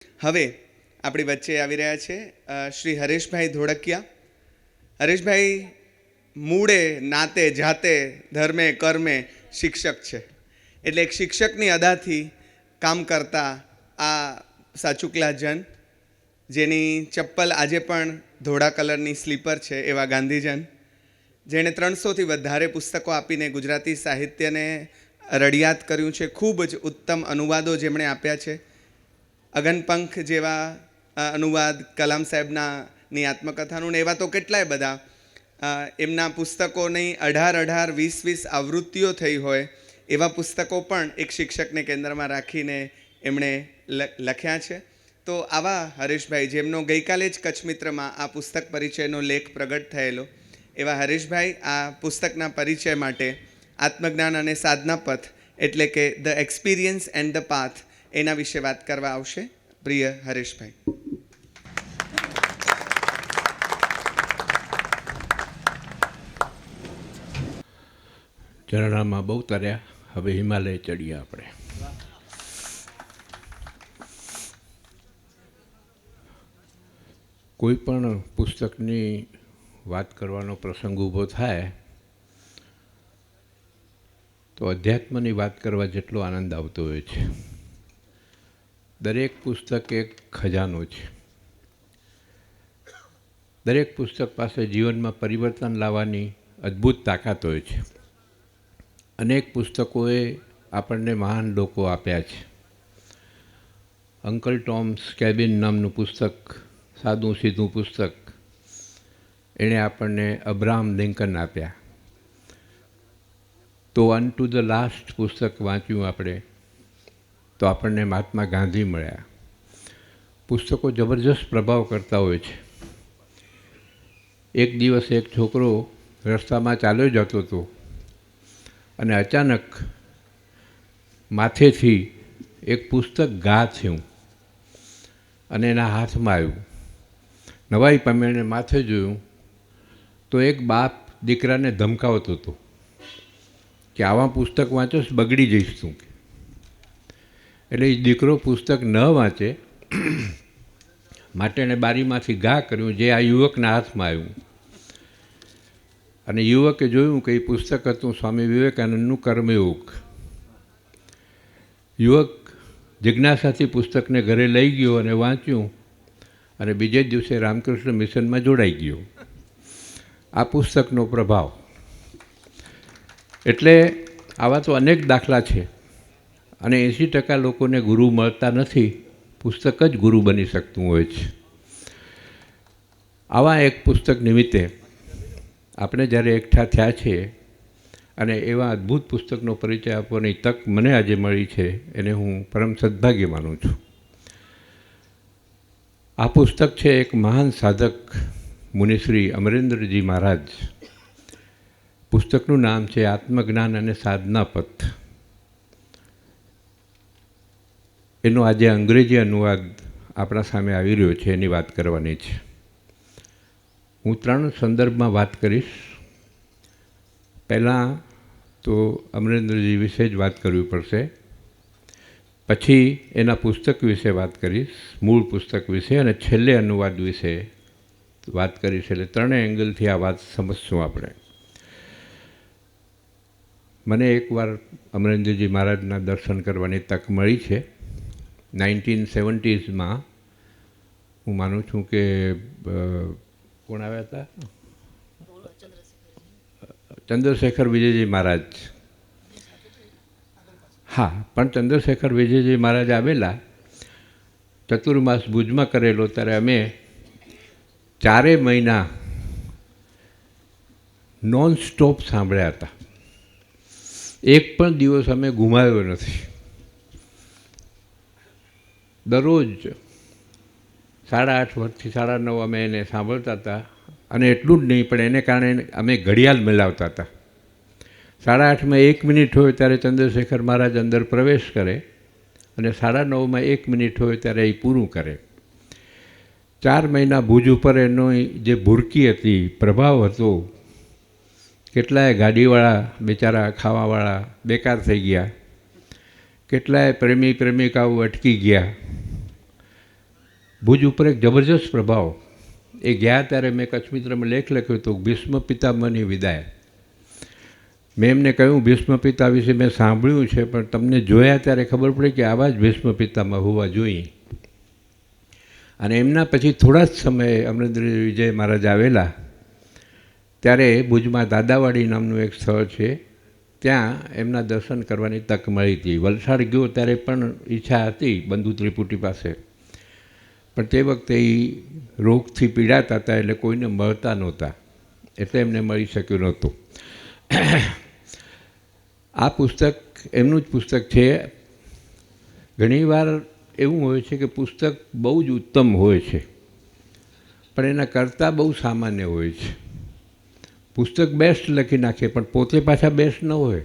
હવે આપણી વચ્ચે આવી રહ્યા છે શ્રી હરેશભાઈ ધોળકિયા. હરેશભાઈ મૂળે નાતે જાતે ધર્મે કર્મે શિક્ષક છે, એટલે એક શિક્ષકની અદાથી કામ કરતા આ સાચુકલા જન, જેની ચપ્પલ આજે પણ ધોળા કલરની સ્લીપર છે, એવા ગાંધીજન, જેણે 300થી વધારે પુસ્તકો આપીને ગુજરાતી સાહિત્યને રડિયાત કર્યું છે. ખૂબ જ ઉત્તમ અનુવાદો જેમણે આપ્યા છે. અગનપંખ જેવા અનુવાદ, કલામ સાહેબની આત્મકથાનું ને એવા તો કેટલાય બધા. એમના પુસ્તકોની 18-18, 20-20 આવૃત્તિઓ થઈ હોય એવા પુસ્તકો પણ એક શિક્ષકને કેન્દ્રમાં રાખીને એમણે લખ્યા છે. તો આવા હરેશભાઈ, જેમનો ગઈકાલે જ કચ્છ મિત્રમાં આ પુસ્તક પરિચયનો લેખ પ્રગટ થયેલો, એવા હરેશભાઈ આ પુસ્તકના પરિચય માટે આત્મજ્ઞાન અને સાધના પથ, એટલે કે the experience and the path, એના વિશે વાત કરવા આવશે. પ્રિય હરેશભાઈ. ઝરણામાં બહુ તર્યા, હવે હિમાલય ચડીએ આપણે. કોઈ પણ પુસ્તકની વાત કરવાનો પ્રસંગ ઊભો થાય તો અધ્યાત્મની વાત કરવા જેટલો આનંદ આવતો હોય છે. દરેક પુસ્તક એક ખજાનો છે. દરેક પુસ્તક પાસે જીવનમાં પરિવર્તન લાવવાની અદ્ભુત તાકાત હોય છે. અનેક પુસ્તકોએ આપણને મહાન લોકો આપ્યા છે. અંકલ ટોમ્સ કેબિન નામનું પુસ્તક, સાદું સીધું પુસ્તક, એણે આપણને અબ્રાહમ લિંકન આપ્યા. તો અનટુ ધ લાસ્ટ પુસ્તક વાંચ્યું આપણે તો આપણને મહાત્મા ગાંધી મળ્યા. પુસ્તકો જબરજસ્ત પ્રભાવ કરતા હોય છે. એક દિવસ એક છોકરો રસ્તામાં ચાલ્યો જતો હતો અને અચાનક માથેથી એક પુસ્તક ઘા થયું અને એના હાથમાં આવ્યું. નવાઈ પામી એણે માથે જોયું તો એક બાપ દીકરાને ધમકાવતો હતો કે આવા પુસ્તક વાંચો બગડી જઈશ તું. એટલે એ દીકરો પુસ્તક ન વાંચે માટે એણે બારીમાંથી ઘા કર્યું, જે આ યુવકના હાથમાં આવ્યું. અને યુવકે જોયું કે એ પુસ્તક હતું સ્વામી વિવેકાનંદનું કર્મયોગ. યુવક જિજ્ઞાસાથી પુસ્તકને ઘરે લઈ ગયો અને વાંચ્યું અને બીજે જ દિવસે રામકૃષ્ણ મિશનમાં જોડાઈ ગયો. આ પુસ્તકનો પ્રભાવ. એટલે આવા તો અનેક દાખલા છે. અને 80% લોકોને ગુરુ મળતા નથી, પુસ્તક જ ગુરુ બની શકતું હોય છે. આવા એક પુસ્તક નિમિત્તે આપણે જ્યારે એકઠા થયા છીએ અને એવા અદ્ભુત પુસ્તકનો પરિચય આપવાની તક મને આજે મળી છે, એને હું પરમ સદભાગ્ય માનું છું. આ પુસ્તક છે એક મહાન સાધક મુનિશ્રી અમરેન્દ્રજી મહારાજ. પુસ્તકનું નામ છે આત્મજ્ઞાન અને સાધના પથ. એનો આજે અંગ્રેજી અનુવાદ આપણા સામે આવી રહ્યો છે, એની વાત કરવાની છે. હું 3 સંદર્ભમાં વાત કરીશ. પહેલાં તો અમરેન્દ્રજી વિશે જ વાત કરવી પડશે, પછી એના પુસ્તક વિશે વાત કરીશ, મૂળ પુસ્તક વિશે, અને છેલ્લે અનુવાદ વિશે વાત કરીશ. એટલે 3 એંગલથી આ વાત સમજશું આપણે. મને એકવાર અમરેન્દ્રજી મહારાજના દર્શન કરવાની તક મળી છે. 1970s હું માનું છું કે કોણ આવ્યા હતા? ચંદ્રશેખર વિજયજી મહારાજ. હા, પણ ચંદ્રશેખર વિજયજી મહારાજ આવેલા, ચતુર્માસ ભુજમાં કરેલો, ત્યારે અમે 4 મહિના નોન સ્ટોપ સાંભળ્યા હતા. એક પણ દિવસ અમે ગુમાવ્યો નથી. દરરોજ 8:30 વર્ષથી 9:30 અમે એને સાંભળતા હતા. અને એટલું જ નહીં, પણ એને કારણે અમે ઘડિયાળ મિલાવતા હતા. 8:30માં 1 મિનિટ હોય ત્યારે ચંદ્રશેખર મહારાજ અંદર પ્રવેશ કરે અને 9:30માં 1 મિનિટ હોય ત્યારે એ પૂરું કરે. 4 મહિના ભુજ ઉપર એનો જે ભૂરકી હતી, પ્રભાવ હતો. કેટલાય ગાડીવાળા બિચારા ખાવાવાળા બેકાર થઈ ગયા, કેટલાય પ્રેમી પ્રેમિકાઓ અટકી ગયા. ભુજ ઉપર એક જબરજસ્ત પ્રભાવ. એ ગયા ત્યારે મેં કચ્છ મિત્રમાં લેખ લખ્યો હતો, ભીષ્મ પિતામહની વિદાય. મેં એમને કહ્યું ભીષ્મ પિતા વિશે મેં સાંભળ્યું છે, પણ તમને જોયા ત્યારે ખબર પડી કે આવા જ ભીષ્મ પિતામહ હોવા જોઈએ. અને એમના પછી થોડા જ સમયે અમરેન્દ્ર વિજય મહારાજ આવેલા, ત્યારે ભુજમાં દાદાવાડી નામનું એક સ્થળ છે, ત્યાં એમના દર્શન કરવાની તક મળી હતી. વલસાડ ગયો ત્યારે પણ ઈચ્છા હતી બંધુ ત્રિપુટી પાસે, પણ તે વખતે એ રોગથી પીડાતા હતા, એટલે કોઈને મળતા નહોતા, એટલે એમને મળી શક્યું નહોતું. આ પુસ્તક એમનું જ પુસ્તક છે. ઘણીવાર એવું હોય છે કે પુસ્તક બહુ જ ઉત્તમ હોય છે, પણ એના કરતાં બહુ સામાન્ય હોય છે. પુસ્તક બેસ્ટ લખી નાખીએ, પણ પોતે પાછા બેસ્ટ ન હોય.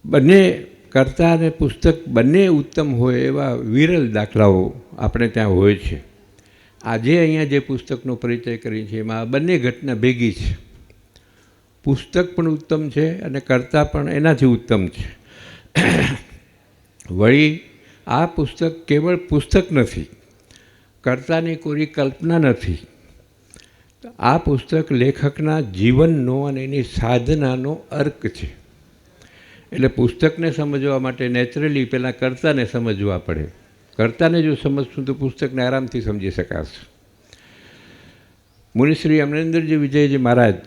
બંને કરતા અને પુસ્તક બંને ઉત્તમ હોય એવા વિરલ દાખલાઓ આપણે ત્યાં હોય છે. આજે અહીંયા જે પુસ્તકનો પરિચય કરી છે, એમાં બંને ઘટના ભેગી છે. પુસ્તક પણ ઉત્તમ છે અને કર્તા પણ એનાથી ઉત્તમ છે. વળી આ પુસ્તક કેવળ પુસ્તક નથી, કર્તાની કોરી કલ્પના નથી. આ પુસ્તક લેખકના જીવનનો અને એની સાધનાનો અર્ક છે. એટલે પુસ્તકને સમજવા માટે નેચરલી પહેલાં કર્તાને સમજવા પડે. કર્તાને જો સમજશું તો પુસ્તકને આરામથી સમજી શકાશે. મુનિશ્રી અમરેન્દ્રજી વિજયજી મહારાજ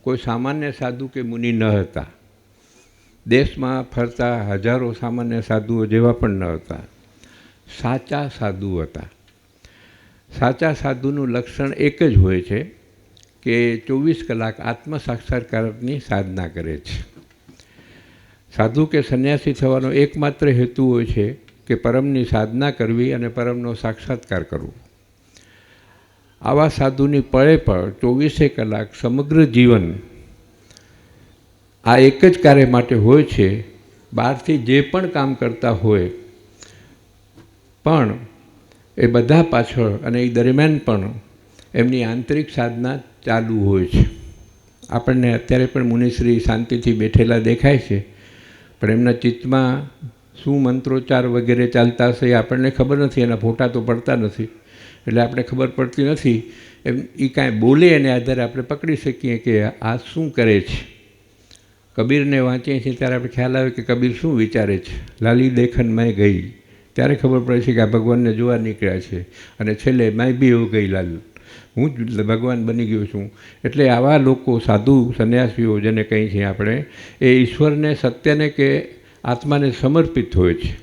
કોઈ સામાન્ય સાધુ કે મુનિ ન હતા. દેશમાં ફરતા હજારો સામાન્ય સાધુઓ જેવા પણ ન હતા. સાચા સાધુ હતા. સાચા સાધુનું લક્ષણ એક જ હોય છે કે 24 કલાક આત્મ સાક્ષાત્કારની સાધના કરે છે. સાધુ કે સંન્યાસી થવાનો એકમાત્ર હેતુ હોય છે કે પરમની સાધના કરવી અને પરમનો સાક્ષાત્કાર કરવો. આવા સાધુની પળે પળ 24 કલાક સમગ્ર જીવન આ એક જ કાર્ય માટે હોય છે. બહારથી જે પણ કામ કરતા હોય, પણ એ બધા પાછળ અને એ દરમિયાન પણ એમની આંતરિક સાધના ચાલુ હોય છે. આપણને અત્યારે પણ મુનિશ્રી શાંતિથી બેઠેલા દેખાય છે, પણ એમના ચિત્તમાં શું મંત્રોચ્ચાર વગેરે ચાલતા હશે એ આપણને ખબર નથી. એના ફોટા તો પડતા નથી, એટલે આપણે ખબર પડતી નથી. એમ એ કાંઈ બોલે એને આધારે આપણે પકડી શકીએ કે આ શું કરે છે. કબીરને વાંચીએ છીએ ત્યારે આપણે ખ્યાલ આવે કે કબીર શું વિચારે છે. લાલી દેખન મેં ગઈ, ત્યારે ખબર પડે છે કે આ ભગવાનને જોવા નીકળ્યા છે, અને છેલ્લે મેં બી એવું ગઈ લાલ, હું જ ભગવાન બની ગયો છું. એટલે આવા લોકો સાધુ સંન્યાસીઓ જેને કહીએ છીએ આપણે, એ ઈશ્વરને, સત્યને કે આત્માને સમર્પિત હોય છે.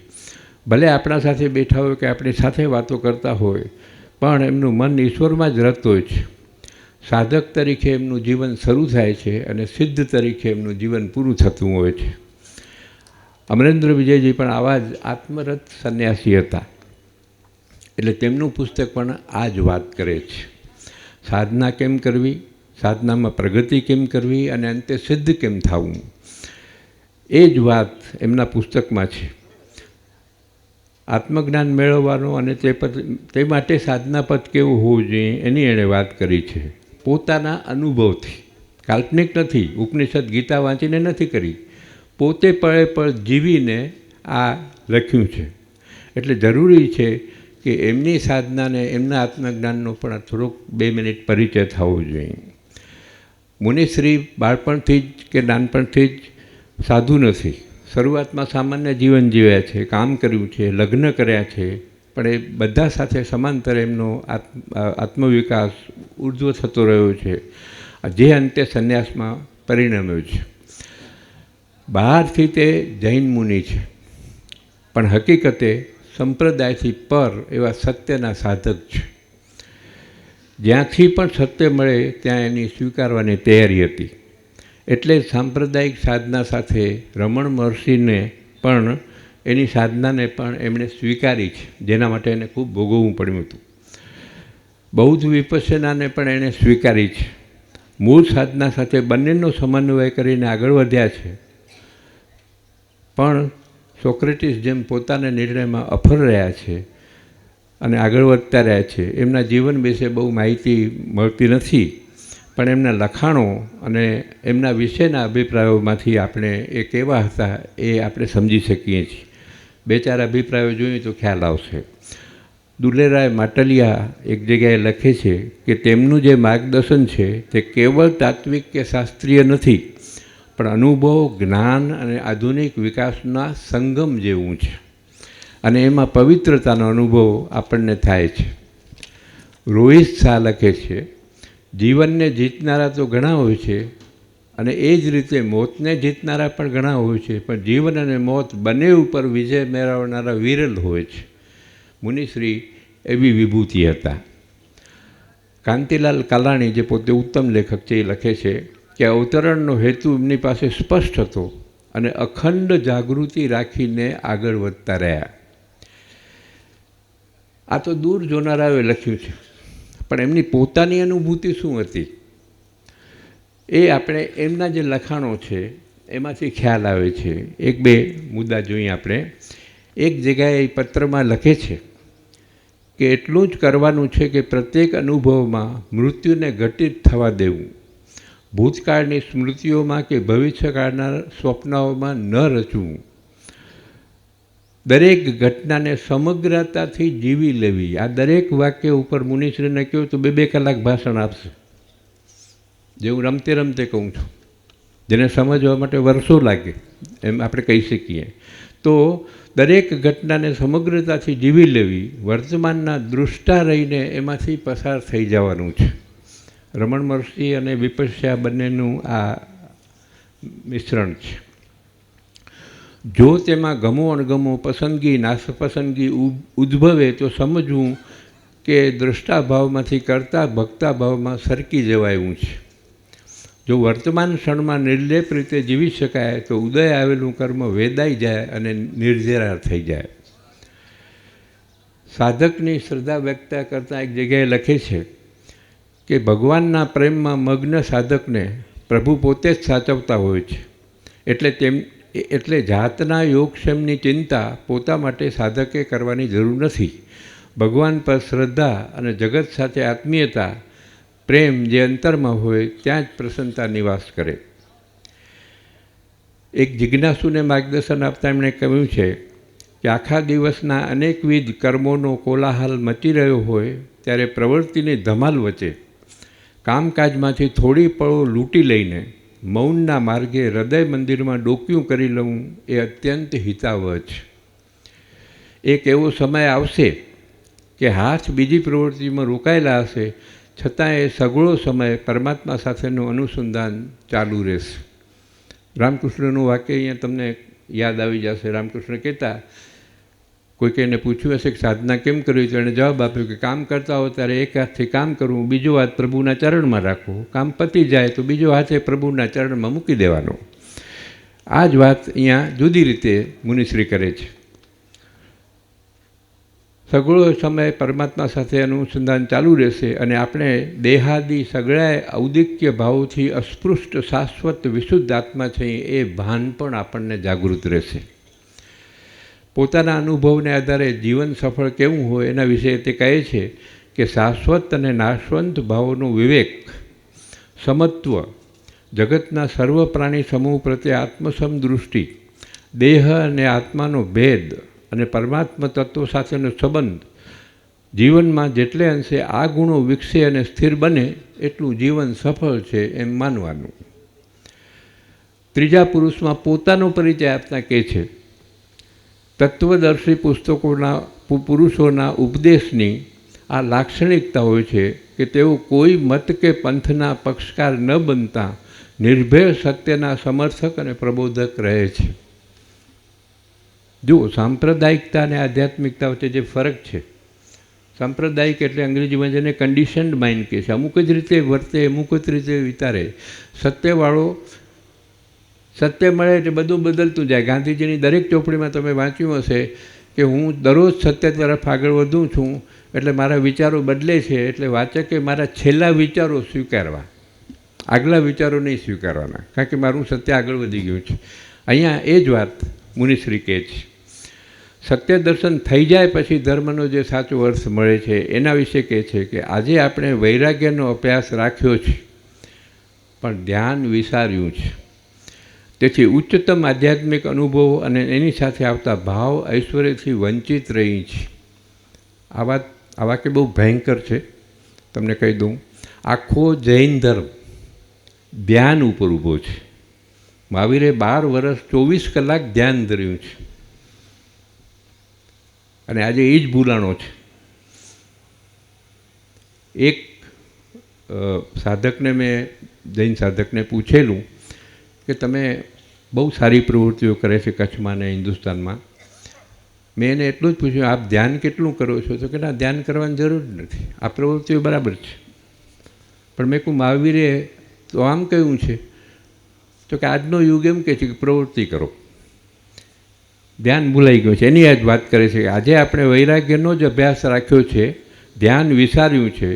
ભલે આપણા સાથે બેઠા હોય કે આપણી સાથે વાતો કરતા હોય, પણ એમનું મન ઈશ્વરમાં જ રત હોય છે. સાધક તરીકે એમનું જીવન શરૂ થાય છે અને સિદ્ધ તરીકે એમનું જીવન પૂરું થતું હોય છે. અમરેન્દ્ર વિજયજી પણ આવા જ આત્મરત સંન્યાસી હતા. એટલે તેમનું પુસ્તક પણ આ જ વાત કરે છે. સાધના કેમ કરવી, સાધનામાં પ્રગતિ કેમ કરવી અને અંતે સિદ્ધ કેમ થવું, એ જ વાત એમના પુસ્તકમાં છે. આત્મજ્ઞાન મેળવવાનો અને તે માટે સાધના પથ કેવું હોવું જોઈએ એની એણે વાત કરી છે. પોતાના અનુભવથી, કાલ્પનિક નથી, ઉપનિષદ ગીતા વાંચીને નથી કરી, પોતે પળે પળ જીવીને આ લખ્યું છે. એટલે જરૂરી છે કે એમની સાધનાને, એમના આત્મજ્ઞાનનો પણ થોડોક 2 મિનિટ પરિચય થવો જોઈએ. મુનિશ્રી બાળપણથી જ કે નાનપણથી જ સાધુ નથી. શરૂઆતમાં સામાન્ય જીવન જીવ્યા છે, કામ કર્યું છે, લગ્ન કર્યા છે, પણ એ બધા સાથે સમાંતર એમનો આત્મવિકાસ ઉર્ધ્વ થતો રહ્યો છે, જે અંતે સંન્યાસમાં પરિણમ્યો છે. બહારથી તે જૈન મુનિ છે, પણ હકીકતે સંપ્રદાયથી પર એવા સત્યના સાધક છે. જ્યાંથી પણ સત્ય મળે ત્યાં એની સ્વીકારવાની તૈયારી હતી. એટલે સાંપ્રદાયિક સાધના સાથે રમણ મહર્ષિને પણ એની સાધનાને પણ એમણે સ્વીકારી છે, જેના માટે એને ખૂબ ભોગવવું પડ્યું હતું. બૌદ્ધ વિપસ્યનાને પણ એણે સ્વીકારી છે. મૂળ સાધના સાથે બંનેનો સમન્વય કરીને આગળ વધ્યા છે. પણ સોક્રેટિસ જેમ પોતાના નિર્ણયમાં અફર રહ્યા છે અને આગળ વધતા રહ્યા છે. એમના જીવન વિશે બહુ માહિતી મળતી નથી, પણ એમના લખાણો અને એમના વિશેના અભિપ્રાયોમાંથી આપણે એ કેવા હતા એ આપણે સમજી શકીએ છીએ. બે ચાર અભિપ્રાયો જોઈએ તો ખ્યાલ આવશે. દુલેરાય માટલિયા એક જગ્યાએ લખે છે કે તેમનું જે માર્ગદર્શન છે તે કેવળ તાત્વિક કે શાસ્ત્રીય નથી, પણ અનુભવ, જ્ઞાન અને આધુનિક વિકાસના સંગમ જેવું છે, અને એમાં પવિત્રતાનો અનુભવ આપણને થાય છે. રોહિત શાહ લખે છે, જીવનને જીતનારા તો ઘણા હોય છે, અને એ જ રીતે મોતને જીતનારા પણ ઘણા હોય છે, પણ જીવન અને મોત બંને ઉપર વિજય મેળવનારા વિરલ હોય છે. મુનિશ્રી એવી વિભૂતિ હતા. કાંતિલાલ કાલાણી, જે પોતે ઉત્તમ લેખક છે, એ લખે છે કે અવતરણનો હેતુ એમની પાસે સ્પષ્ટ હતો અને અખંડ જાગૃતિ રાખીને આગળ વધતા રહ્યા. આ તો દૂર જોનારાઓએ લખ્યું છે, પણ એમની પોતાની અનુભૂતિ શું હતી એ આપણે એમના જે લખાણો છે એમાંથી ખ્યાલ આવે છે. એક બે મુદ્દા જોઈએ આપણે. એક જગ્યાએ એ પત્રમાં લખે છે કે એટલું જ કરવાનું છે કે પ્રત્યેક અનુભવમાં મૃત્યુને ઘટિત થવા દેવું, ભૂતકાળની સ્મૃતિઓમાં કે ભવિષ્યકાળના સ્વપ્નાઓમાં ન રચવું, દરેક ઘટનાને સમગ્રતાથી જીવી લેવી. આ દરેક વાક્ય ઉપર મુનિશ્રીને કહ્યું તો 2-2 કલાક ભાષણ આપશે, જે હું રમતે રમતે કહું છું, જેને સમજવા માટે વર્ષો લાગે એમ આપણે કહી શકીએ. તો દરેક ઘટનાને સમગ્રતાથી જીવી લેવી, વર્તમાનના દૃષ્ટા રહીને એમાંથી પસાર થઈ જવાનું છે. રમણ મહર્ષિ અને વિપશ્યા બંનેનું આ મિશ્રણ છે. જો તેમાં ગમો અણગમો, પસંદગી નાપસંદગી ઉદ્ભવે તો સમજવું કે દ્રષ્ટાભાવમાંથી કરતા ભક્તાભાવમાં સરકી જવાયું છે. જો વર્તમાન ક્ષણમાં નિર્લેપ રીતે જીવી શકાય તો ઉદય આવેલું કર્મ વેદાઈ જાય અને નિર્જરા થઈ જાય. સાધકની શ્રદ્ધા વ્યક્ત કરતાં એક જગ્યાએ લખે છે કે ભગવાનના પ્રેમમાં મગ્ન સાધકને પ્રભુ પોતે જ સાચવતા હોય છે, એટલે જાતના યોગક્ષેમની ચિંતા પોતા માટે સાધકે કરવાની જરૂર નથી. ભગવાન પર શ્રદ્ધા અને જગત સાથે આત્મીયતા, પ્રેમ જે અંતરમાં હોય ત્યાં જ પ્રસન્નતા નિવાસ કરે. એક જિજ્ઞાસુને માર્ગદર્શન આપતા એમણે કહ્યું છે કે આખા દિવસના અનેકવિધ કર્મોનો કોલાહલ મચી રહ્યો હોય ત્યારે પ્રવૃત્તિની ધમાલ વચ્ચે કામકાજમાંથી થોડી પળો લૂંટી લઈને મૌનના માર્ગે હૃદય મંદિરમાં ડોક્યું કરી લઉં એ અત્યંત હિતાવહ છે. એક એવો સમય આવશે કે હાથ બીજી પ્રવૃત્તિમાં રોકાયેલા હશે, છતાં એ સઘળો સમય પરમાત્મા સાથેનું અનુસંધાન ચાલુ રહેશે. રામકૃષ્ણનું વાક્ય અહીંયા તમને યાદ આવી જશે. રામકૃષ્ણ કહેતા, કોઈકે એને પૂછ્યું હશે કે સાધના કેમ કરવી, તો એણે જવાબ આપ્યો કે કામ કરતા હો ત્યારે એક હાથથી કામ કરવું, બીજો હાથ પ્રભુના ચરણમાં રાખવું, કામ પતી જાય તો બીજો હાથે પ્રભુના ચરણમાં મૂકી દેવાનો. આ જ વાત અહીંયા જુદી રીતે મુનિશ્રી કરે છે. સઘળો સમય પરમાત્મા સાથે અનુસંધાન ચાલુ રહેશે અને આપણે દેહાદી સગળાએ ઔદિક્ય ભાવોથી અસ્પૃષ્ટ શાશ્વત વિશુદ્ધ આત્મા છે એ ભાન પણ આપણને જાગૃત રહેશે. પોતાના અનુભવને આધારે જીવન સફળ કેવું હોય એના વિશે તે કહે છે કે શાશ્વત અને નાશવંત ભાવોનો વિવેક, સમત્વ, જગતના સર્વ પ્રાણી સમૂહ પ્રત્યે આત્મસમ દૃષ્ટિ, દેહ અને આત્માનો ભેદ અને પરમાત્મા તત્વ સાથેનો સંબંધ, જીવનમાં જેટલે અંશે આ ગુણો વિકસે અને સ્થિર બને એટલું જીવન સફળ છે એમ માનવાનું. ત્રીજા પુરુષમાં પોતાનો પરિચય આપતા કહે છે, તત્વદર્શી પુરુષોના ઉપદેશની આ લાક્ષણિકતા હોય છે કે તેઓ કોઈ મત કે પંથના પક્ષકાર ન બનતા નિર્ભય સત્યના સમર્થક અને પ્રબોધક રહે છે. જુઓ, સાંપ્રદાયિકતા અને આધ્યાત્મિકતા વચ્ચે જે ફરક છે, સાંપ્રદાયિક એટલે અંગ્રેજીમાં જેને કન્ડિશન્ડ માઇન્ડ કહે છે, અમુક જ રીતે વર્તે, અમુક જ રીતે વિચારે. સત્યવાળો સત્ય મળે એટલે બધું બદલતું જાય. ગાંધીજીની દરેક ચોપડીમાં તમે વાંચ્યું હશે કે હું દરરોજ સત્ય તરફ આગળ વધું છું, એટલે મારા વિચારો બદલે છે, એટલે વાચકે મારા છેલ્લા વિચારો સ્વીકારવા, આગલા વિચારો નહીં સ્વીકારવાના, કારણ કે મારું સત્ય આગળ વધી ગયું છે. અહીંયા એ જ વાત મુનિશ્રી કહે છે. સત્ય દર્શન થઈ જાય પછી ધર્મનો જે સાચો અર્થ મળે છે એના વિશે કહે છે કે આજે આપણે વૈરાગ્યનો અભ્યાસ રાખ્યો છે પણ ધ્યાન વિસાર્યું છે. તેથી ઉચ્ચતમ આધ્યાત્મિક અનુભવો અને એની સાથે આવતા ભાવ ઐશ્વર્યથી વંચિત રહી છે. આ વાક્ય બહુ ભયંકર છે. તમને કહી દઉં, આખો જૈન ધર્મ ધ્યાન ઉપર ઊભો છે. મહાવીરે 12 વર્ષ 24 કલાક ધ્યાન ધર્યું છે અને આજે એ જ ભૂલાણો છે. એક સાધકને મેં જૈન સાધકને પૂછેલું કે તમે બહુ સારી પ્રવૃત્તિઓ કરે છે કચ્છમાં ને હિન્દુસ્તાનમાં. મેં એને એટલું જ પૂછ્યું, આપ ધ્યાન કેટલું કરો છો? તો કે ના, ધ્યાન કરવાની જરૂર નથી, આ પ્રવૃત્તિઓ બરાબર છે. પણ મેં કહું, મહાવીરે તો આમ કહ્યું છે. તો કે આજનો યુગ એમ કહે છે કે પ્રવૃત્તિ કરો, ધ્યાન ભૂલાઈ ગયું છે. એની આ જ વાત કરે છે કે આજે આપણે વૈરાગ્યનો જ અભ્યાસ રાખ્યો છે, ધ્યાન વિસાર્યું છે.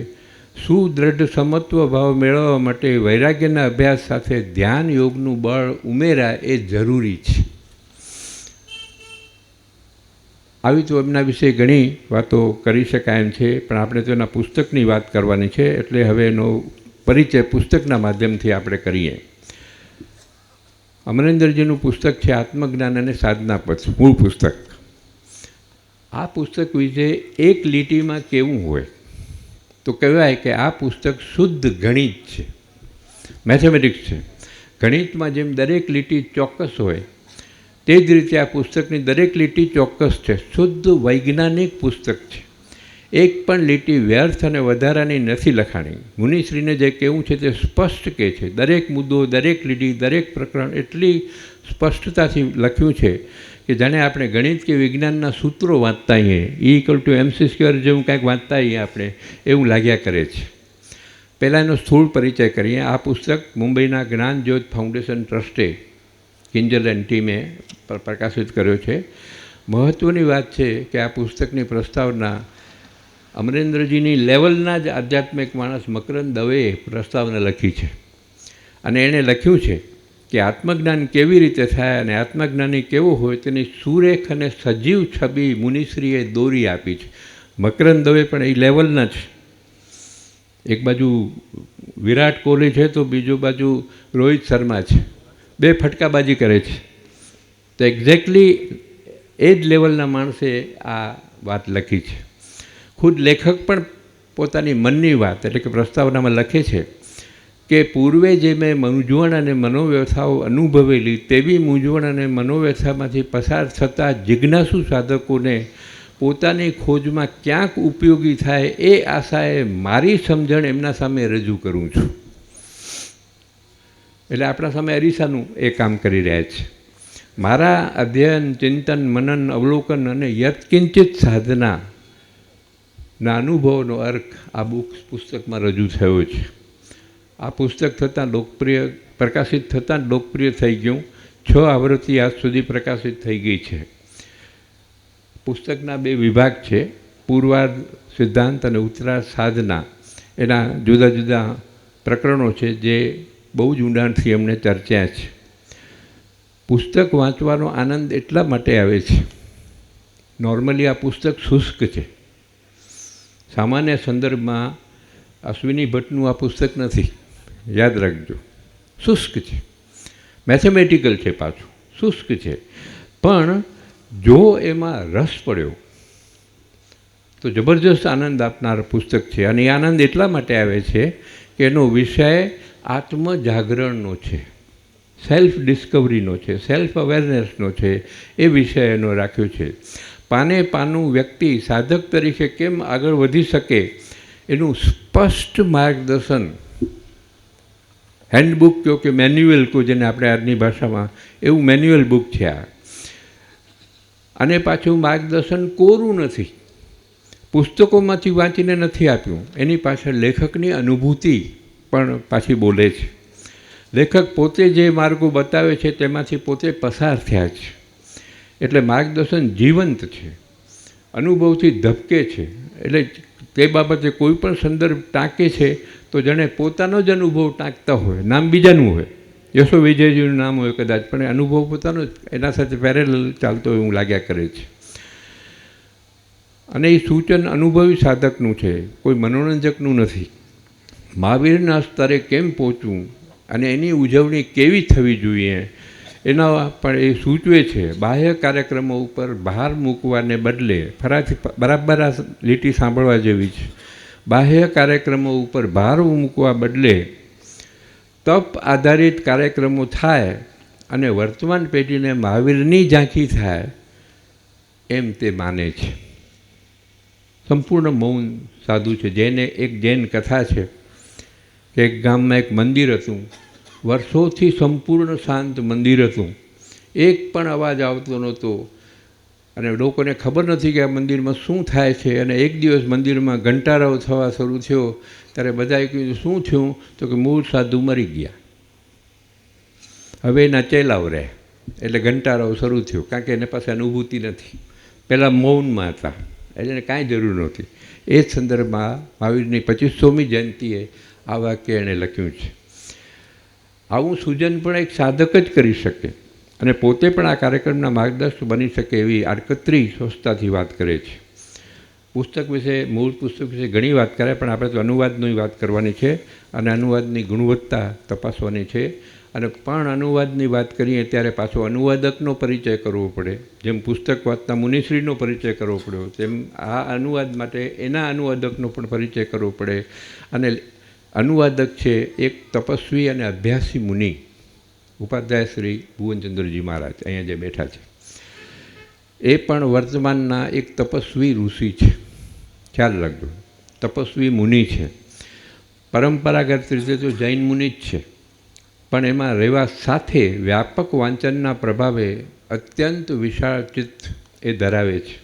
સુદૃઢ સમત્વ ભાવ મેળવવા માટે વૈરાગ્યના અભ્યાસ સાથે ધ્યાન યોગનું બળ ઉમેરા એ જરૂરી છે. આવી તો એમના વિશે ઘણી વાતો કરી શકાય એમ છે, પણ આપણે તો એના પુસ્તકની વાત કરવાની છે, એટલે હવે એનો પરિચય પુસ્તકના માધ્યમથી આપણે કરીએ. અમરેન્દ્રજીનું પુસ્તક છે આત્મજ્ઞાન અને સાધના પથ, મૂળ પુસ્તક. આ પુસ્તક વિશે એક લીટીમાં કેવું હોય તો કહેવાય કે આ પુસ્તક શુદ્ધ ગણિત છે, મેથેમેટિક્સ છે. ગણિતમાં જેમ દરેક લીટી ચોક્કસ હોય તે જ રીતે આ પુસ્તકની દરેક લીટી ચોક્કસ છે, શુદ્ધ વૈજ્ઞાનિક પુસ્તક છે. એક પણ લીટી વ્યર્થ અને વધારાની નથી લખાણી. મુનિશ્રીને જે કહેવું છે તે સ્પષ્ટ કહે છે. દરેક મુદ્દો, દરેક લીટી, દરેક પ્રકરણ એટલી સ્પષ્ટતાથી લખ્યું છે કે જાણે આપણે ગણિત કે વિજ્ઞાનના સૂત્રો વાંચતા હોઈએ, E=mc² જેવું કાંઈક વાંચતા હોઈએ આપણે, એવું લાગ્યા કરે છે. પહેલાં એનો સ્થૂળ પરિચય કરીએ. આ પુસ્તક મુંબઈના જ્ઞાન જ્યોત ફાઉન્ડેશન ટ્રસ્ટે, કિંજલ એન્ડ ટીમે પ્રકાશિત કર્યો છે. મહત્ત્વની વાત છે કે આ પુસ્તકની પ્રસ્તાવના અમરેન્દ્રજીની લેવલના જ આધ્યાત્મિક માણસ મકરંદ દવેએ પ્રસ્તાવના લખી છે. અને એણે લખ્યું છે કે આત્મજ્ઞાન કેવી રીતે થાય અને આત્મજ્ઞાની કેવો હોય તેની સુરેખ અને સજીવ છબી મુનિશ્રીએ દોરી આપી છે. મકરંદ દવે પણ એ લેવલના છે. એક બાજુ વિરાટ કોહલી છે તો બીજુ બાજુ રોહિત શર્મા છે, બે ફટકાબાજી કરે છે. તો એક્ઝેક્ટલી એ જ લેવલના માણસે આ વાત લખી છે. ખુદ લેખક પણ પોતાની મનની વાત એટલે કે પ્રસ્તાવનામાં લખે છે કે પૂર્વે જે મેં મૂંઝવણ અને મનોવ્યથાઓ અનુભવેલી તેવી મૂંઝવણ અને મનોવ્યથામાંથી પસાર થતા જિજ્ઞાસુ સાધકોને પોતાની ખોજમાં ક્યાંક ઉપયોગી થાય એ આશાએ મારી સમજણ એમના સામે રજૂ કરું છું. એટલે આપણા સામે અરીસાનું એ કામ કરી રહ્યા છે. મારા અધ્યયન, ચિંતન, મનન, અવલોકન અને યત્કિંચિત સાધનાના અનુભવોનો અર્થ આ પુસ્તકમાં રજૂ થયો છે. આ પુસ્તક પ્રકાશિત થતાં લોકપ્રિય થઈ ગયું. 6 આવૃત્તિ આજ સુધી પ્રકાશિત થઈ ગઈ છે. પુસ્તકના 2 વિભાગ છે, પૂર્વાર્ધ સિદ્ધાંત અને ઉત્તરાર્ધ સાધના. એના જુદા જુદા પ્રકરણો છે જે બહુ જ ઊંડાણથી એમણે ચર્ચ્યા છે. પુસ્તક વાંચવાનો આનંદ એટલા માટે આવે છે, નોર્મલી આ પુસ્તક શુષ્ક છે. સામાન્ય સંદર્ભમાં અશ્વિની ભટ્ટનું આ પુસ્તક નથી, યાદ રાખજો. શુષ્ક છે, મેથેમેટિકલ છે, પાછું શુષ્ક છે. પણ જો એમાં રસ પડ્યો તો જબરજસ્ત આનંદ આપનાર પુસ્તક છે. અને એ આનંદ એટલા માટે આવે છે કે એનો વિષય આત્મજાગરણનો છે, સેલ્ફ ડિસ્કવરીનો છે, સેલ્ફ અવેરનેસનો છે. એ વિષય એનો રાખ્યો છે. પાને પાનું વ્યક્તિ સાધક તરીકે કેમ આગળ વધી શકે એનું સ્પષ્ટ માર્ગદર્શન, હેન્ડબુક કહો કે મેન્યુઅલ કહો, જેને આપણે આજની ભાષામાં, એવું મેન્યુઅલ બુક છે આ. અને પાછું માર્ગદર્શન કોરું નથી, પુસ્તકોમાંથી વાંચીને નથી આપ્યું. એની પાછળ લેખકની અનુભૂતિ પણ પાછી બોલે છે. લેખક પોતે જે માર્ગો બતાવે છે તેમાંથી પોતે પસાર થયા છે. એટલે માર્ગદર્શન જીવંત છે, અનુભવથી ધબકે છે. એટલે તે બાબતે કોઈ પણ સંદર્ભ ટાંકે છે તો જાણે પોતાનો જ અનુભવ ટાંકતા હોય, નામ બીજાનું હોય, યશો વિજયજીનું નામ હોય કદાચ, પણ અનુભવ પોતાનો જ એના સાથે પેરેલલ ચાલતો હોય એવું લાગ્યા કરે છે. અને એ સૂચન અનુભવી સાધકનું છે, કોઈ મનોરંજકનું નથી. મહાવીરના સ્તરે કેમ પહોંચવું અને એની ઉજવણી કેવી થવી જોઈએ એના પણ એ સૂચવે છે બાહ્ય કાર્યક્રમો ઉપર ભાર મૂકવાને બદલે ફરાથી બરાબર આ લીટી સાંભળવા જેવી છે. બાહ્ય કાર્યક્રમો ઉપર ભાર મૂકવા બદલે તપ આધારિત કાર્યક્રમો થાય અને વર્તમાન પેઢીને મહાવીરની ઝાંખી થાય એમ તે માને છે. સંપૂર્ણ મૌન સાધુ છે. એક જૈન કથા છે કે એક ગામમાં એક મંદિર હતું. વર્ષોથી સંપૂર્ણ શાંત મંદિર હતું. એક પણ અવાજ આવતો નહોતો અને લોકોને ખબર નથી કે આ મંદિરમાં શું થાય છે. અને એક દિવસ મંદિરમાં ઘંટારવ થવા શરૂ થયો ત્યારે બધાએ કીધું શું થયું? તો કે મૂળ સાધુ મરી ગયા, હવે એના ચેલાવ રહે. એટલે ઘંટારવ શરૂ થયો, કારણ કે એને પાસે અનુભૂતિ નથી. પહેલાં મૌનમાં હતા એટલે એને કાંઈ જરૂર નહોતી. એ જ સંદર્ભમાં મહાવીરની 2500મી જયંતિએ આ વાક્ય એણે લખ્યું છે. આવું સૂજન પણ એક સાધક જ કરી શકે અને પોતે પણ આ કાર્યક્રમના માર્ગદર્શક બની શકે એવી આડકતરી સ્વસ્થતાથી વાત કરે છે. પુસ્તક વિશે, મૂળ પુસ્તક વિશે ઘણી વાત કરે, પણ આપણે તો અનુવાદની વાત કરવાની છે અને અનુવાદની ગુણવત્તા તપાસવાની છે. અને પણ અનુવાદની વાત કરીએ ત્યારે પાછો અનુવાદકનો પરિચય કરવો પડે. જેમ પુસ્તક વાંચતા મુનિશ્રીનો પરિચય કરવો પડ્યો, તેમ આ અનુવાદ માટે એના અનુવાદકનો પણ પરિચય કરવો પડે. અને અનુવાદક છે એક તપસ્વી અને અભ્યાસી મુનિ, ઉપાધ્યાય શ્રી ભુવનચંદ્રજી મહારાજ અહીંયા જે બેઠા છે. એ પણ વર્તમાનના એક તપસ્વી ઋષિ છે. ખ્યાલ રાખજો, તપસ્વી મુનિ છે. પરંપરાગત રીતે તો જૈન મુનિ જ છે, પણ એમાં રહેવા સાથે વ્યાપક વાંચનના પ્રભાવે અત્યંત વિશાળ ચિત્ત એ ધરાવે છે.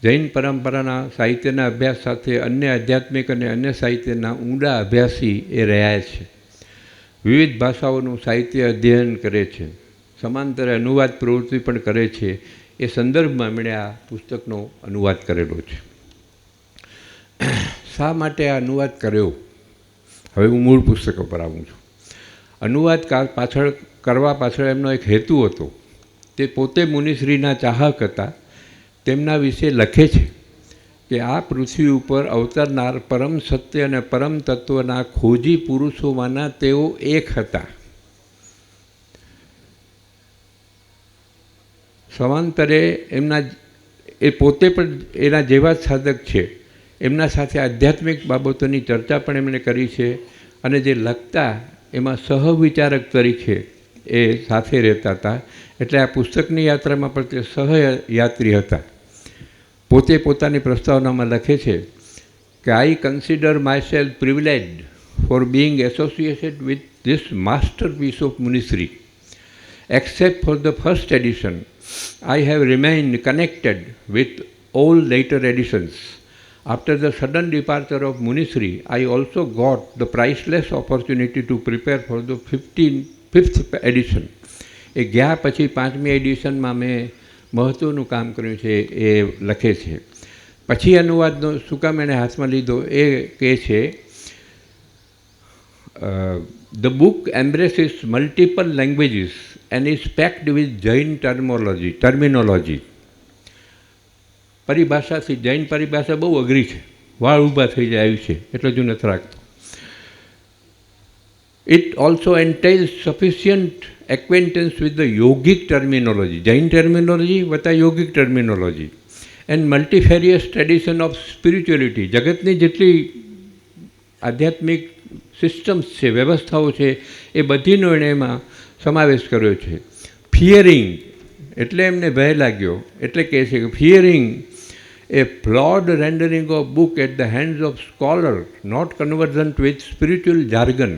જૈન પરંપરાના સાહિત્યના અભ્યાસ સાથે અન્ય આધ્યાત્મિક અને અન્ય સાહિત્યના ઊંડા અભ્યાસી એ રહ્યા છે. વિવિધ ભાષાઓનું સાહિત્ય અધ્યયન કરે છે, સમાંતરે અનુવાદ પ્રવૃત્તિ પણ કરે છે. એ સંદર્ભમાં એમણે આ પુસ્તકનો અનુવાદ કરેલો છે. શા માટે આ અનુવાદ કર્યો? હવે હું મૂળ પુસ્તક પર આવું છું. અનુવાદ કરવા પાછળ એમનો એક હેતુ હતો. તે પોતે મુનિશ્રીના ચાહક હતા. તેમના વિશે લખે છે કે આ પૃથ્વી ઉપર અવતરનાર પરમ સત્ય અને પરમ તત્વના ખોજી પુરુષોમાંના તેઓ એક હતા. સમાંતરે એ પોતે પણ એના જેવા જ સાધક છે. એમના સાથે આધ્યાત્મિક બાબતોની ચર્ચા પણ એમણે કરી છે. અને જે લખતા એમાં સહવિચારક તરીકે એ સાથે રહેતા હતા. એટલે આ પુસ્તકની યાત્રામાં પણ તે સહયાત્રી હતા. પોતે પોતાની પ્રસ્તાવનામાં લખે છે કે I consider my self privileged for being associated with this masterpiece of Munishri. Except for the first edition, I have remained connected with all later editions. After the sudden departure of Munisri, I also got the priceless opportunity to prepare for the 5th edition. એ ગયા પછી 5મી એડિશનમાં મેં મહત્ત્વનું કામ કર્યું છે એ લખે છે. પછી અનુવાદનો શું કામ એણે હાથમાં લીધો એ કહે છે, The book embraces multiple languages and is packed with Jain terminology. પરિભાષાથી Jain પરિભાષા બહુ અઘરી છે, વાળ ઊભા થઈ જાય આવી છે, એટલે જ નથી રાખતો. It also entails sufficient acquaintance with the yogic terminology, Jain terminology વત્તા yogic terminology, and multifarious tradition of spirituality. જગતની જેટલી આધ્યાત્મિક સિસ્ટમ્સ છે, વ્યવસ્થાઓ છે, એ બધીનો એણે એમાં સમાવેશ કર્યો છે. ફિયરિંગ એટલે એમને ભય લાગ્યો, એટલે કહે છે કે ફિયરિંગ a flawed rendering of book at the hands of scholar not conversant with spiritual jargon.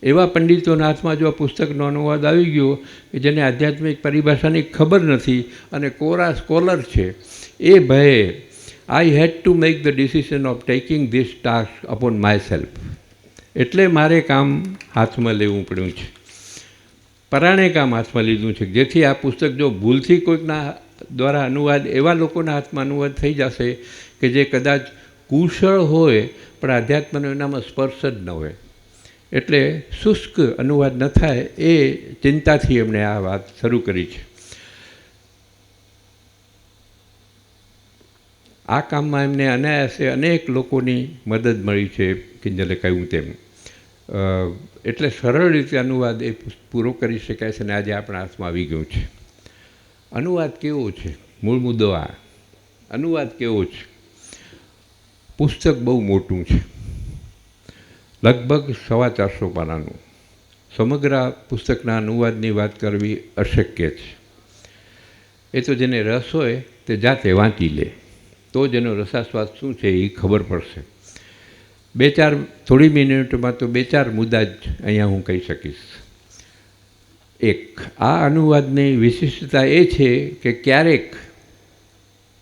એવા પંડિતોના હાથમાં જો આ પુસ્તકનો અનુવાદ આવી ગયો કે જેને આધ્યાત્મિક પરિભાષાની ખબર નથી અને કોરા સ્કોલર છે, એ ભયે I had to make the decision of taking this task upon my self. એટલે મારે કામ હાથમાં લેવું પડ્યું છે, પરાણે કામ હાથમાં લીધું છે, જેથી આ પુસ્તક જો ભૂલથી કોઈકના દ્વારા અનુવાદ એવા લોકોના હાથમાં અનુવાદ થઈ જશે કે જે કદાચ કુશળ હોય પણ આધ્યાત્મનો એનામાં સ્પર્શ જ ન હોય. એટલે શુષ્ક અનુવાદ ન થાય એ ચિંતાથી એમણે આ વાત શરૂ કરી છે. આ કામમાં એમને અનાયાસે અનેક લોકોની મદદ મળી છે. કિંજલે કહ્યું તેમ એટલે સરળ રીતે અનુવાદ એ પૂરો કરી શકાય છે અને આજે આપણા હાથમાં આવી ગયું છે. અનુવાદ કેવો છે? મૂળ મુદ્દો આ. અનુવાદ કેવો છે? પુસ્તક બહુ મોટું છે, લગભગ 450 પાનાનું. સમગ્ર પુસ્તકના અનુવાદની વાત કરવી અશક્ય છે. એ તો જેને રસ હોય તે જાતે વાંચી લે તો જ એનો રસાસ્વાદ શું છે એ ખબર પડશે. થોડી મિનિટમાં તો 2-4 મુદ્દા જ અહીંયા હું કહી શકીશ. એક, આ અનુવાદની વિશિષ્ટતા એ છે કે ક્યારેક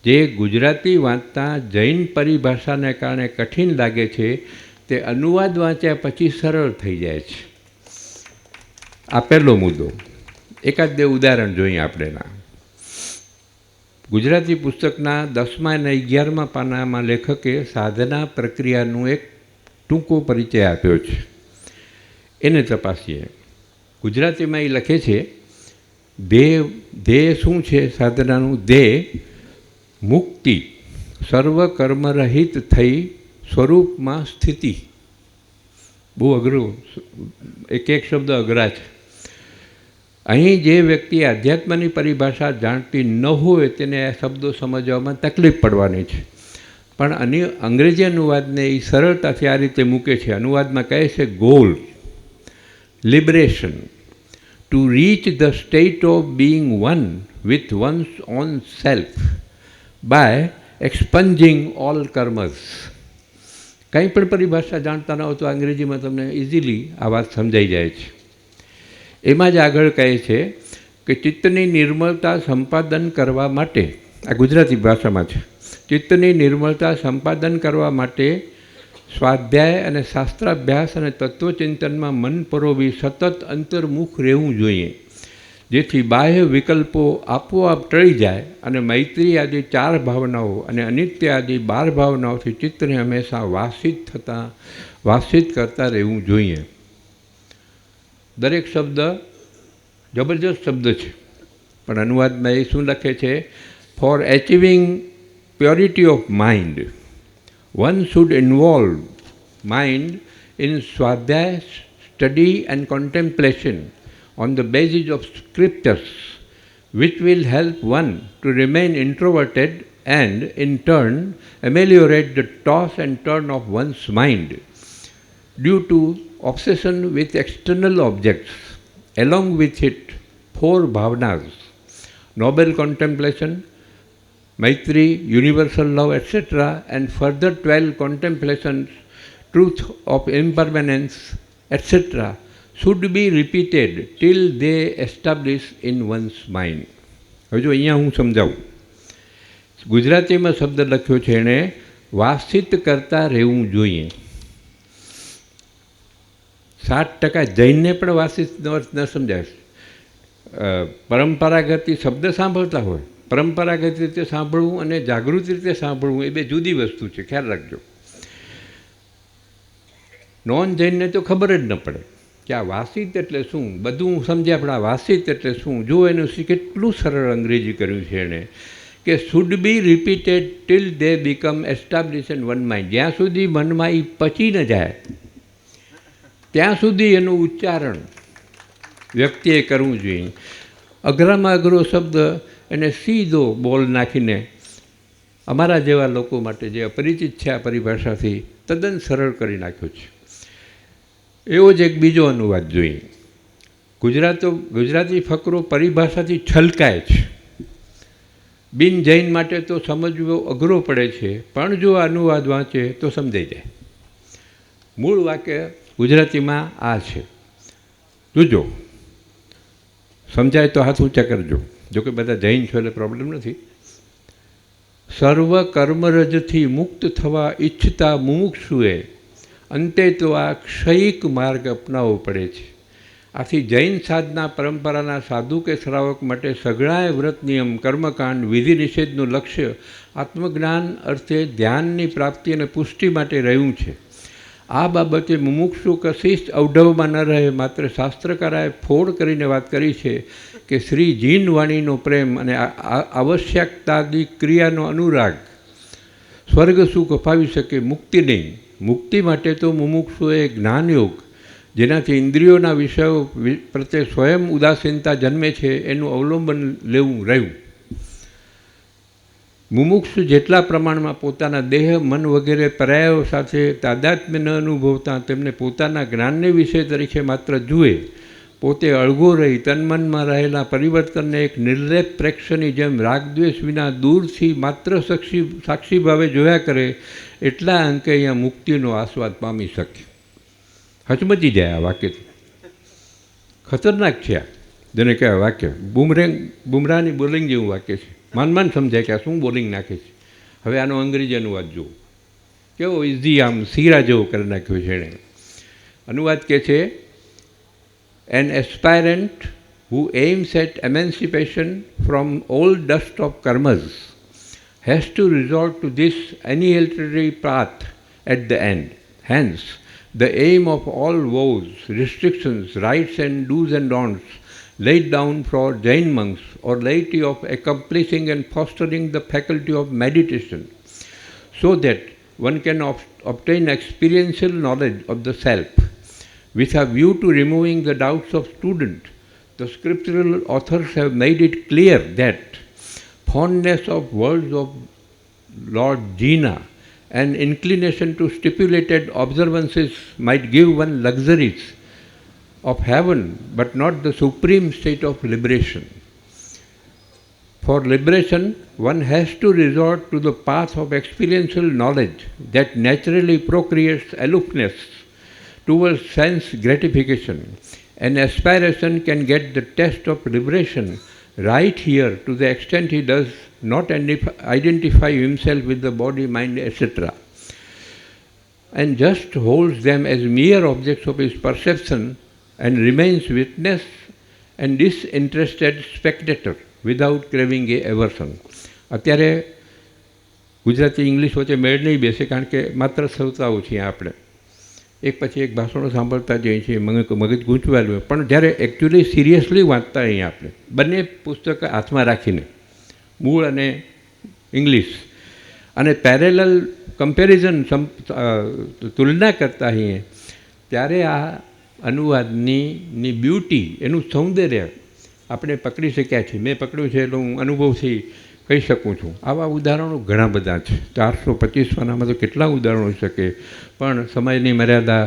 જે ગુજરાતી વાંચતા જૈન પરિભાષાને કારણે કઠિન લાગે છે તે અનુવાદ વાંચ્યા પછી સરળ થઈ જાય છે. આ પહેલો મુદ્દો. એકાદ બે ઉદાહરણ જોઈએ આપણેના. ગુજરાતી પુસ્તકના 10મા અને 11મા પાનામાં લેખકે સાધના પ્રક્રિયાનું એક ટૂંકો પરિચય આપ્યો છે. એને તપાસીએ. ગુજરાતીમાં એ લખે છે, ધ્યેય શું છે સાધનાનું? ધ્યેય મુક્તિ, સર્વ કર્મરહિત થઈ સ્વરૂપમાં સ્થિતિ. બહુ અઘરું, એક શબ્દ અઘરા છે. અહીં જે વ્યક્તિ આધ્યાત્મની પરિભાષા જાણતી ન હોય તેને આ શબ્દો સમજવામાં તકલીફ પડવાની છે. પણ અંગ્રેજી અનુવાદને એ સરળતાથી આ રીતે મૂકે છે. અનુવાદમાં કહે છે, goal, liberation, to reach the state of being one with one's own self by expunging all karmas. કંઈ પણ પરિભાષા જાણતા ન હોય તો અંગ્રેજીમાં તમને ઇઝીલી આ વાત સમજાઈ જાય છે. એમાં જ આગળ કહે છે કે ચિત્તની નિર્મળતા સંપાદન કરવા માટે, આ ગુજરાતી ભાષામાં છે, ચિત્તની નિર્મળતા સંપાદન કરવા માટે સ્વાધ્યાય અને શાસ્ત્રાભ્યાસ અને તત્વચિંતનમાં મન પરોવી સતત અંતર્મુખ રહેવું જોઈએ, જેથી બાહ્ય વિકલ્પો આપોઆપ ટળી જાય અને મૈત્રી આદિ 4 ભાવનાઓ અને અનિત્ય આદિ 12 ભાવનાઓથી ચિત્તને હંમેશા વાસિત કરતા રહેવું જોઈએ. દરેક શબ્દ જબરજસ્ત શબ્દ છે, પણ અનુવાદમાં એ શું લખે છે? For achieving purity of mind, one should involve mind in swadhyaya, study and contemplation on the basis of scriptures, which will help one to remain introverted and in turn ameliorate the toss and turn of one's mind due to obsession with external objects. Along with it, 4 bhavanas, noble contemplation, Maitri, universal love, etc., and further 12 contemplations, truth of impermanence, etc., should be repeated till they establish in one's mind. હવે જો અહીંયા હું સમજાવું. ગુજરાતીમાં શબ્દ લખ્યો છે એણે વાસિત કરતા રહેવું જોઈએ. 60% જૈનને પણ વાસિત ન સમજાય. પરંપરાગત શબ્દ સાંભળતા હોય, પરંપરાગત રીતે સાંભળવું અને જાગૃત રીતે સાંભળવું એ બે જુદી વસ્તુ છે, ખ્યાલ રાખજો. નોન જૈનને તો ખબર જ ન પડે કે આ વાસિત એટલે શું. બધું સમજ્યા પણ આ વાસિત એટલે શું. જો એનું કેટલું સરળ અંગ્રેજી કર્યું છે એણે કે should be repeated till they become establish in one mind. જ્યાં સુધી મનમાં એ પચી ન જાય ત્યાં સુધી એનું ઉચ્ચારણ વ્યક્તિએ કરવું જોઈએ. અઘરામાં અઘરો શબ્દ એને સીધો બોલ નાખીને અમારા જેવા લોકો માટે જે અપરિચિત છે આ પરિભાષાથી તદ્દન સરળ કરી નાખ્યો છે. એવો જ એક બીજો અનુવાદ જોઈએ. ગુજરાતી ફકરો પરિભાષાથી છલકાય છે. બિન જૈન માટે તો સમજવો અઘરો પડે છે, પણ જો અનુવાદ વાંચે તો સમજાઈ જાય. મૂળ વાક્ય ગુજરાતીમાં આ છે, જોજો સમજાય તો હાથ ઊંચા કરજો. જોકે બધા જૈન છો એટલે પ્રોબ્લેમ નથી. સર્વ કર્મરજથી મુક્ત થવા ઈચ્છતા મુમુક્ષુએ અંતે તો આ ક્ષયિક માર્ગ અપનાવવો પડે છે. આથી જૈન સાધના પરંપરાના સાધુ કે શ્રાવક માટે સઘળાએ વ્રત નિયમ, કર્મકાંડ, વિધિ નિષેધનું લક્ષ્ય આત્મજ્ઞાન અર્થે ધ્યાનની પ્રાપ્તિ અને પુષ્ટિ માટે રહ્યું છે. આ બાબતે મુમુક્ષુ કશી અવઢવમાં ન રહે. માત્ર શાસ્ત્રકારાએ ફોડ કરીને વાત કરી છે કે શ્રી જીન વાણીનો પ્રેમ અને આવશ્યકતાદી ક્રિયાનો અનુરાગ સ્વર્ગ સુખ અપાવી શકે, મુક્તિ નહીં. મુક્તિ માટે તો મુમુક્ષુએ જ્ઞાનયોગ, જેનાથી ઇન્દ્રિયોના વિષયો પ્રત્યે સ્વયં ઉદાસીનતા જન્મે છે એનું અવલંબન લેવું રહ્યું. મુમુક્ષુ જેટલા પ્રમાણમાં પોતાના દેહ મન વગેરે પર્યાયો સાથે તાદાત્મ્ય ન અનુભવતા તેમને પોતાના જ્ઞાનને વિષય તરીકે માત્ર જુએ, પોતે અળગો રહી તનમનમાં રહેલા પરિવર્તનને એક નિર્લેપ પ્રેક્ષની જેમ રાગદ્વેષ વિના દૂરથી માત્ર સાક્ષી ભાવે જોયા કરે, એટલા અંકે અહીંયા મુક્તિનો આસ્વાદ પામી શકે. હચમચી જાય આ વાક્ય, ખતરનાક છે આ, જેને કહેવાય વાક્ય બુમરાહની બોલિંગ જેવું વાક્ય છે. માન સમજાય કે આ શું બોલિંગ નાખે છે. હવે આનો અંગ્રેજી અનુવાદ જુઓ, કેવો ઇઝી આમ સીરા જેવો કરી નાખ્યો છે એણે. અનુવાદ કહે છે, an aspirant who aims at emancipation from all dust of karmas has to resort to this annihilatory path at the end. Hence, the aim of all vows, restrictions, rites and do's and don'ts laid down for Jain monks or laity of accomplishing and fostering the faculty of meditation, so that one can obtain experiential knowledge of the self. With a view to removing the doubts of student, the scriptural authors have made it clear that fondness of words of Lord Jina and inclination to stipulated observances might give one luxuries of heaven, but not the supreme state of liberation. For liberation, one has to resort to the path of experiential knowledge that naturally procreates aloofness towards sense gratification. An aspiration can get the test of liberation right here to the extent he does not identify himself with the body, mind, etc., and just holds them as mere objects of his perception and remains witness and disinterested spectator without craving a aversion. અત્યારે Gujarati English વચ્ચે મેળ નહીં બેસે, કારણ કે માત્ર શ્રોતાઓ છીએ આપણે, એક પછી એક ભાષણો સાંભળતા જઈએ છીએ, મગજ ગૂંચવાયેલું. પણ જ્યારે એકચ્યુઅલી સિરિયસલી વાંચતા અહીંયા આપણે બંને પુસ્તક હાથમાં રાખીને મૂળ અને ઇંગ્લિશ અને પેરેલલ કમ્પેરિઝન તુલના કરતા હોઈએ, ત્યારે આ અનુવાદની બ્યુટી, એનું સૌંદર્ય આપણે પકડી શક્યા છીએ. મેં પકડ્યું છે એટલે હું અનુભવથી કહી શકું છું. આવા ઉદાહરણો ઘણા બધા છે. 425 પાનામાં તો કેટલા ઉદાહરણો હોઈ શકે, પણ સમયની મર્યાદા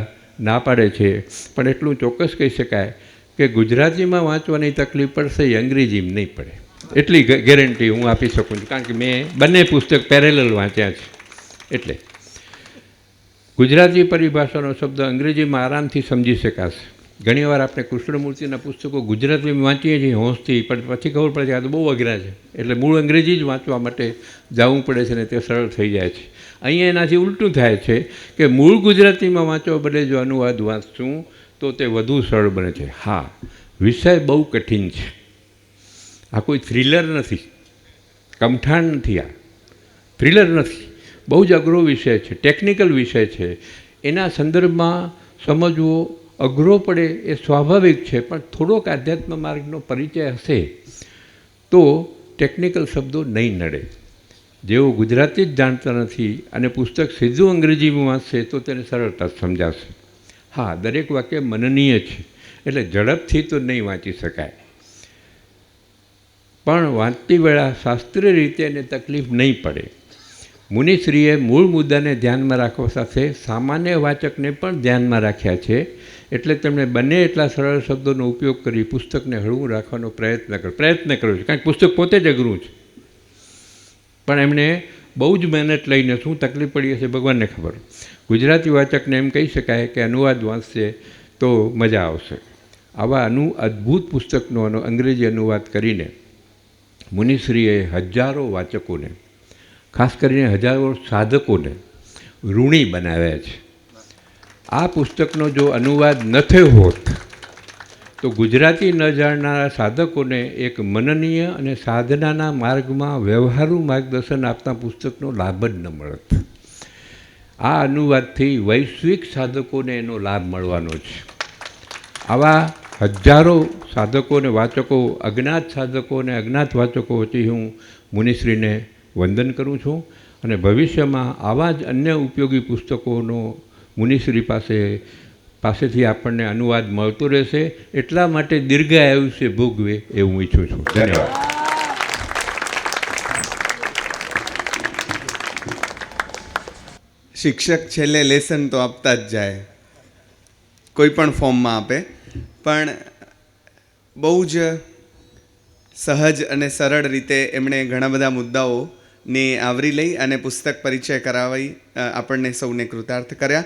ના પાડે છે. પણ એટલું ચોક્કસ કહી શકાય કે ગુજરાતીમાં વાંચવાની તકલીફ પડશે, અંગ્રેજીમાં નહીં પડે, એટલી ગેરંટી હું આપી શકું છું. કારણ કે મેં બંને પુસ્તક પેરેલલ વાંચ્યા છે. એટલે ગુજરાતી પરિભાષાનો શબ્દ અંગ્રેજીમાં આરામથી સમજી શકાશે. ઘણીવાર આપણે કૃષ્ણમૂર્તિના પુસ્તકો ગુજરાતીમાં વાંચીએ છીએ હોંશથી, પણ પછી ખબર પડે છે આ તો બહુ અઘરા છે, એટલે મૂળ અંગ્રેજી જ વાંચવા માટે જવું પડે છે ને તે સરળ થઈ જાય છે. અહીંયા એનાથી ઉલટું થાય છે કે મૂળ ગુજરાતીમાં વાંચવા બદલે જો અનુવાદ વાંચશું તો તે વધુ સરળ બને છે. હા, વિષય બહુ કઠિન છે. આ કોઈ થ્રિલર નથી, કમઠાણ નથી, આ થ્રિલર નથી, બહુ જ અઘરો વિષય છે, ટેકનિકલ વિષય છે. એના સંદર્ભમાં સમજવો અઘરો પડે એ સ્વાભાવિક છે, પણ થોડોક આધ્યાત્મ માર્ગનો પરિચય હશે તો ટેકનિકલ શબ્દો નહીં નડે. જેઓ ગુજરાતી જ જાણતા નથી અને પુસ્તક સીધું અંગ્રેજીમાં વાંચશે તો તેને સરળતા સમજાશે. હા, દરેક વાક્ય મનનીય છે, એટલે ઝડપથી તો નહીં વાંચી શકાય, પણ વાંચતી વેળા શાસ્ત્રીય રીતે એને તકલીફ નહીં પડે. મુનિશ્રીએ મૂળ મુદ્દાને ધ્યાનમાં રાખવા સાથે સામાન્ય વાચકને પણ ધ્યાનમાં રાખ્યા છે, એટલે તેમણે બંને એટલા સરળ શબ્દોનો ઉપયોગ કરી પુસ્તકને હળવું રાખવાનો પ્રયત્ન કર્યો છે. કારણ કે પુસ્તક પોતે જ અઘરું છે, પણ એમણે બહુ જ મહેનત લઈને શું તકલીફ પડી હશે ભગવાનને ખબર. ગુજરાતી વાચકને એમ કહી શકાય કે અનુવાદ વાંચશે તો મજા આવશે. આવા અદ્ભુત પુસ્તકનો અંગ્રેજી અનુવાદ કરીને મુનિશ્રીએ હજારો વાચકોને, ખાસ કરીને હજારો સાધકોને ઋણી બનાવ્યા છે. આ પુસ્તકનો જો અનુવાદ ન થયો હોત તો ગુજરાતી ન જાણનારા સાધકોને એક મનનીય અને સાધનાના માર્ગમાં વ્યવહારુ માર્ગદર્શન આપતા પુસ્તકનો લાભ જ ન મળત. આ અનુવાદથી વૈશ્વિક સાધકોને એનો લાભ મળવાનો છે. આવા હજારો સાધકો અને વાચકો, અજ્ઞાત સાધકો અને અજ્ઞાત વાચકો વચ્ચે હું મુનિશ્રીને વંદન કરું છું, અને ભવિષ્યમાં આવા જ અન્ય ઉપયોગી પુસ્તકોનો મુનિશ્રી પાસે પાસેથી આપણને અનુવાદ મળતો રહેશે. એટલા માટે દીર્ઘાયુષ્ય ભોગવે એ હું ઈચ્છું છું. ધન્યવાદ. શિક્ષક છેલ્લે લેસન તો આપતા જ જાય, કોઈ પણ ફોર્મમાં આપે, પણ બહુ જ સહજ અને સરળ રીતે એમણે ઘણા બધા મુદ્દાઓને આવરી લઈ અને પુસ્તક પરિચય કરાવી આપણને સૌને કૃતાર્થ કર્યા.